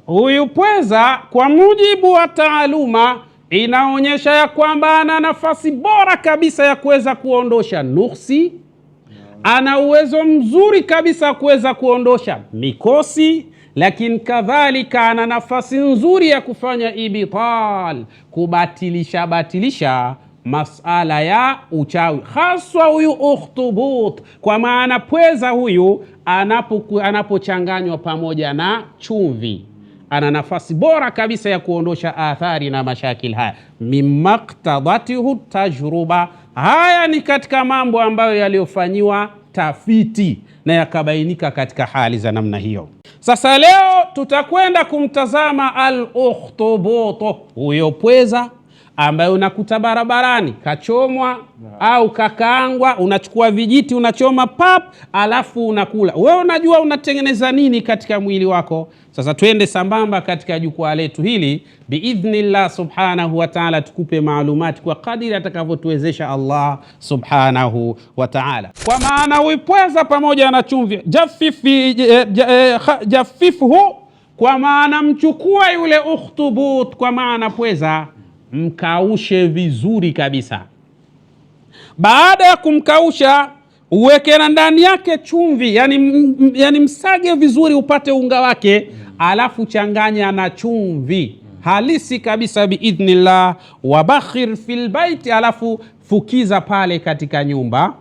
huyu pweza kwa mujibu wa taaluma inaonyesha ya kwamba ana nafasi bora kabisa ya kuweza kuondosha nuksi, ana uwezo mzuri kabisa kuweza kuondosha mikosi, lakini kadhalika ana nafasi nzuri ya kufanya ibital, kubatilisha masala ya uchawi, haswa huyu ukhtubut, kwa maana pweza huyu anapochanganywa pamoja na chumvi ana nafasi bora kabisa ya kuondosha athari na mashakil haya. Mimaktadatihu tajruba, haya ni katika mambo ambayo yaliyofanyiwa tafiti na yakabainika katika hali za namna hiyo. Sasa leo tutakwenda kumtazama al-ukhtubut, huyo pweza ambaye unakuta barabarani kachomwa au kakaangwa, unachukua vijiti unachoma pap, alafu unakula. Wewe unajua unatengeneza nini katika mwili wako? Sasa twende sambamba katika jukwaa letu hili biidhnillah subhanahu wa ta'ala, tukupe maalumati kwa kadiri atakavyotuwezesha Allah subhanahu wa ta'ala. Kwa maana uipweza pamoja na chumvi, jafifhu, kwa maana mchukua yule ukhtubut, kwa maana pweza mkaushe vizuri kabisa. Baada ya kumkausha uweke na ndani yake chumvi, yani msage vizuri upate unga wake, alafu changanya na chumvi halisi kabisa biidhnillah. Wabakhir fil baiti, alafu fukiza pale katika nyumba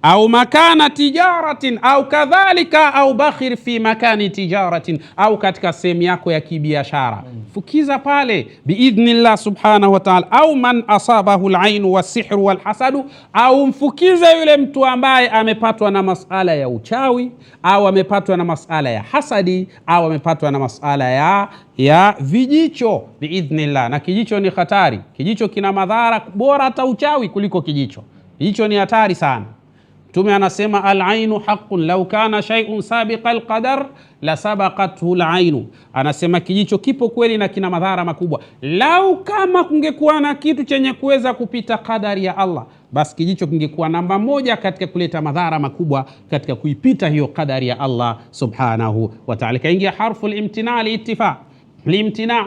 au makana tijaratin, au kadhalika au bakhir fi makani tijaratin, au katika sehemu yako ya kibiashara fukiza pale biidhnillah subhanahu wa ta'ala. Au man asabahu al-ain was-sihr wal-hasad, au mfukize yule mtu ambaye amepatwa na masala ya uchawi, au amepatwa na masala ya hasadi, au amepatwa na masala ya vijicho biidhnillah. Na kijicho ni hatari, kijicho kina madhara bora hata uchawi kuliko kijicho. Kijicho ni hatari sana. Mtume anasema al-ainu haqqun law kana shay'un sabiqa al-qadar la sabaqathu al-ainu. Anasema kijicho kipo kweli na kina madhara makubwa. Lau kama kungekuwa na kitu chenye kuweza kupita kadari ya Allah, basi kijicho kingekuwa namba moja katika kuleta madhara makubwa katika kuipita hiyo kadari ya Allah subhanahu wa ta'ala. Kaingia harfu al-imtina li-ittifaq, li-imtina.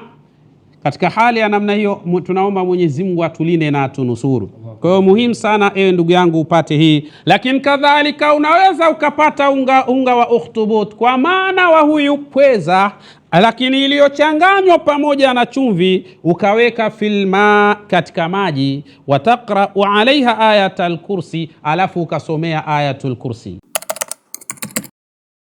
Katika hali ya namna hiyo tunaomba Mwenyezi Mungu atulinde na atunusuru. Kwa hiyo muhimu sana ewe ndugu yangu upate hii. Lakini kadhalika unaweza ukapata unga wa ukhtubut, kwa maana wa huyu pweza, lakini iliyochanganywa pamoja na chumvi, ukaweka filma, katika maji, wataqra alaiha ayatul kursi, alafu ukasomea ayatul kursi.